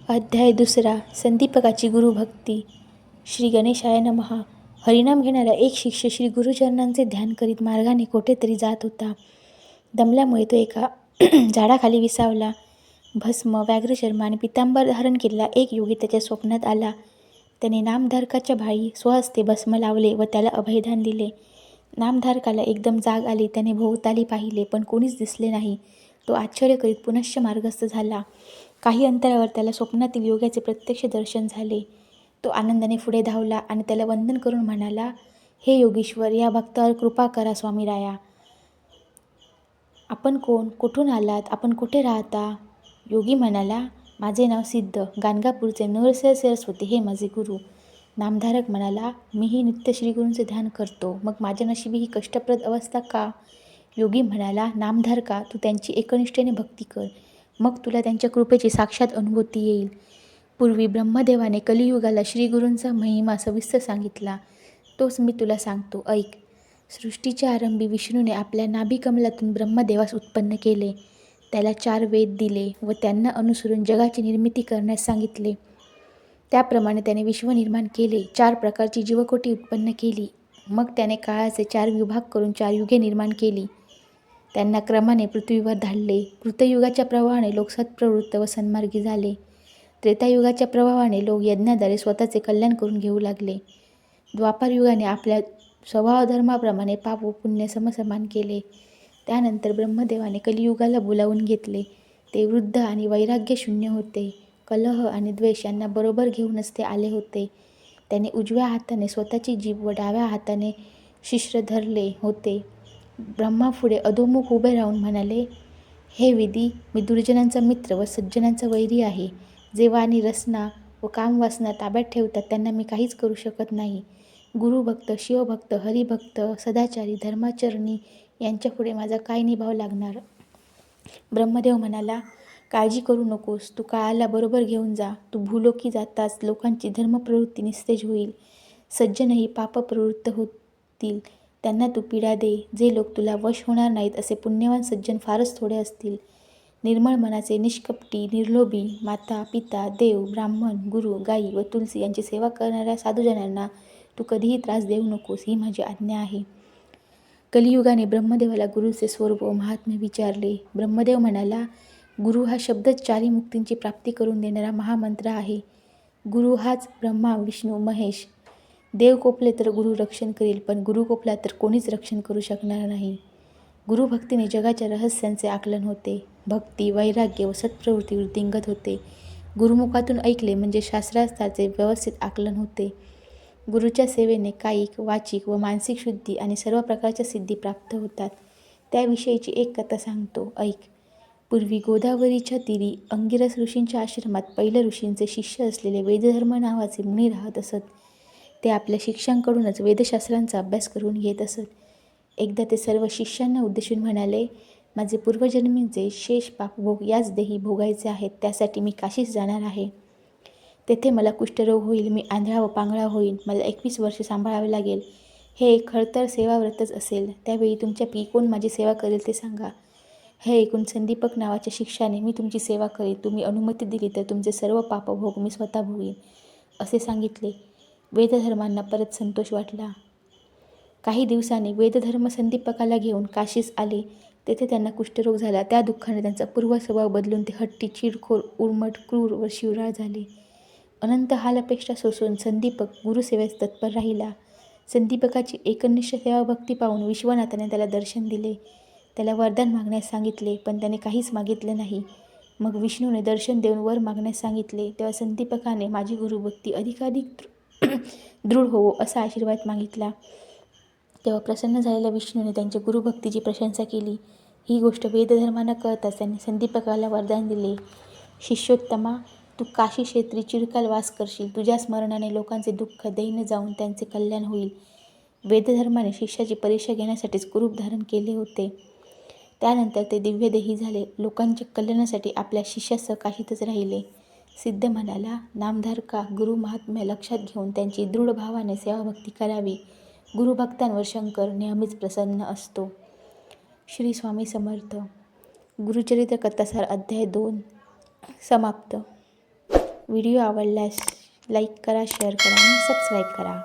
अध्याय 2. संदीपकाची गुरुभक्ती. श्री गणेशाय नमः. हरिनाम घेणारा एक शिष्य श्री गुरुचरणांचे ध्यान करीत मार्गाने कोठेतरी जात होता. दमल्यामुळे तो एका झाडाखाली विसावला. भस्म, व्याघ्रचर्म आणि पितांबर धारण केलेला एक योगी त्याच्या स्वप्नात आला. त्याने नामधारकाच्या भाळी स्वहस्ते भस्म लावले व त्याला अभयदान दिले. नामधारकाला एकदम जाग आली. त्याने भोवताली पाहिले, पण कोणीच दिसले नाही. तो आश्चर्य करीत पुनश्च मार्गस्थ झाला. काही अंतरावर त्याला स्वप्नातील योग्याचे प्रत्यक्ष दर्शन झाले. तो आनंदाने पुढे धावला आणि त्याला वंदन करून म्हणाला, हे योगीश्वर, या भक्तावर कृपा करा स्वामीराया. आपण कोण? कुठून आलात? आपण कुठे राहता? योगी म्हणाला, माझे नाव सिद्ध, गाणगापूरचे नरसिंह सरस्वती हे माझे गुरु. नामधारक म्हणाला, मीही नित्य श्रीगुरूंचे ध्यान करतो, मग माझ्या नशिबी ही कष्टप्रद अवस्था का? योगी म्हणाला, नामधारका, तू त्यांची एकनिष्ठेने भक्ती कर, मग तुला त्यांच्या कृपेची साक्षात अनुभूती येईल. पूर्वी ब्रह्मदेवाने कलियुगाला श्रीगुरूंचा महिमा सविस्तर सांगितला, तोच मी तुला सांगतो, ऐक. सृष्टीच्या आरंभी विष्णूने आपल्या नाभिकमलातून ब्रह्मदेवास उत्पन्न केले. त्याला 4 वेद दिले व त्यांना अनुसरून जगाची निर्मिती करण्यास सांगितले. त्याप्रमाणे त्याने विश्व निर्माण केले. 4 प्रकारची जीवकोटी उत्पन्न केली. मग त्याने काळाचे 4 विभाग करून 4 युगे निर्माण केली. त्यांना क्रमाने पृथ्वीवर धाडले. कृतयुगाच्या प्रभावाने लोक सत्प्रवृत्त व सन्मार्गी झाले. त्रेतायुगाच्या प्रभावाने लोक यज्ञाद्वारे स्वतःचे कल्याण करून घेऊ लागले. द्वापारयुगाने आपल्या स्वभावधर्माप्रमाणे पाप व पुण्य समसमान केले. त्यानंतर ब्रह्मदेवाने कलियुगाला बोलावून घेतले. ते वृद्ध आणि वैराग्यशून्य होते. कलह आणि द्वेष यांना बरोबर घेऊनच ते आले होते. त्याने उजव्या हाताने स्वतःची जीभ व डाव्या हाताने शिश्न धरले होते. ब्रह्मापुढे अधोमुख उभे राहून म्हणाले, हे विधी, मी दुर्जनांचा मित्र व सज्जनांचा वैरी आहे. जे वाणी, रसना व कामवासना ताब्यात ठेवतात त्यांना मी काहीच करू शकत नाही. गुरुभक्त, शिवभक्त, हरिभक्त, सदाचारी, धर्माचरणी यांच्यापुढे माझा काय निभाव लागणार? ब्रह्मदेव म्हणाला, काळजी करू नकोस, तू काळाला बरोबर घेऊन जा. तू भूलोकी जाताच लोकांची धर्मप्रवृत्ती निस्तेज होईल. सज्जनही पापप्रवृत्त होतील, त्यांना तू पीडा दे. जे लोक तुला वश होणार नाहीत असे पुण्यवान सज्जन फारच थोडे असतील. निर्मळ मनाचे, निष्कपटी, निर्लोभी, माता, पिता, देव, ब्राह्मण, गुरु, गायी व तुलसी यांची सेवा करणाऱ्या साधुजनांना तू कधीही त्रास देऊ नकोस, ही माझी आज्ञा आहे. कलियुगाने ब्रह्मदेवाला गुरुचे स्वरूप व महात्म्य विचारले. ब्रह्मदेव म्हणाला, गुरु हा शब्दच 4 मुक्तींची प्राप्ती करून देणारा महामंत्र आहे. गुरु हाच ब्रह्मा, विष्णू, महेश. देव कोपले तर गुरु रक्षण करील, पण गुरु कोपला तर कोणीच रक्षण करू शकणार नाही. गुरुभक्तीने जगाच्या रहस्यांचे आकलन होते. भक्ती, वैराग्य व सत्प्रवृत्ती वृद्धिंगत होते. गुरुमुखातून ऐकले म्हणजे शास्त्रार्थाचे व्यवस्थित आकलन होते. गुरुच्या सेवेने कायिक, वाचिक व मानसिक शुद्धी आणि सर्व प्रकारच्या सिद्धी प्राप्त होतात. त्याविषयीची एक कथा सांगतो, ऐक. पूर्वी गोदावरीच्या तीरी अंगिरस ऋषींच्या आश्रमात पैल ऋषींचे शिष्य असलेले वेदधर्म नावाचे मुनी राहत असत. ते आपल्या शिष्यांकडूनच वेदशास्त्रांचा अभ्यास करून घेत असत. एकदा ते सर्व शिष्यांना उद्देशून म्हणाले, माझे पूर्वजन्मीचे शेष पापभोग याच देही भोगायचे आहेत. त्यासाठी मी काशीस जाणार आहे. तेथे मला कुष्ठरोग होईल, मी आंधळा व पांगळा होईल, मला 21 वर्षे सांभाळावे लागेल. हे एक खडतर सेवाव्रतच असेल. त्यावेळी तुमच्यापैकी कोण माझी सेवा करेल ते सांगा. हे ऐकून संदीपक नावाच्या शिष्याने, मी तुमची सेवा करीन. तुम्ही अनुमती दिली तर तुमचे सर्व पापभोग मी स्वतः भोगीन, असे सांगितले. वेदधर्मांना परत संतोष वाटला. काही दिवसांनी वेदधर्म संदीपकाला घेऊन काशीस आले. तेथे त्यांना कुष्ठरोग झाला. त्या दुःखाने त्यांचा पूर्व स्वभाव बदलून ते हट्टी, चिडखोर, उर्मट, क्रूर व शिवराळ झाले. अनंत हालअपेष्टा सोसून संदीपक गुरुसेवेस तत्पर राहिला. संदीपकाची एकनिष्ठ सेवाभक्ती पाहून विश्वनाथाने त्याला दर्शन दिले. त्याला वरदान मागण्यास सांगितले, पण त्याने काहीच मागितले नाही. मग विष्णूने दर्शन देऊन वर मागण्यास सांगितले. तेव्हा संदीपकाने माझी गुरुभक्ती अधिकाधिक दृढ होवो असा आशीर्वाद मागितला. तेव्हा प्रसन्न झालेल्या विष्णूने त्यांच्या गुरुभक्तीची प्रशंसा केली. ही गोष्ट वेदधर्मांना कळताच त्यांनी संदीपकाला वरदान दिले, शिष्योत्तमा, तू काशी क्षेत्री चिरकाल वास करशील. तुझ्या स्मरणाने लोकांचे दुःख दैन्य जाऊन त्यांचे कल्याण होईल. वेदधर्माने शिष्याची परीक्षा घेण्यासाठीच कुरूप धारण केले होते. त्यानंतर ते दिव्यदेही झाले. लोकांच्या कल्याणासाठी आपल्या शिष्यासह काशीतच राहिले. सिद्ध म्हणाला, नामधारका, गुरु महात्म्य लक्षात घेऊन त्यांची दृढ भावाने सेवाभक्ती करावी. गुरुभक्तांवर शंकर नेहमीच प्रसन्न असतो. श्री स्वामी समर्थ. गुरुचरित्र कथासार अध्याय 2 समाप्त. व्हिडिओ आवडल्यास लाईक करा, शेअर करा आणि सबस्क्राईब करा.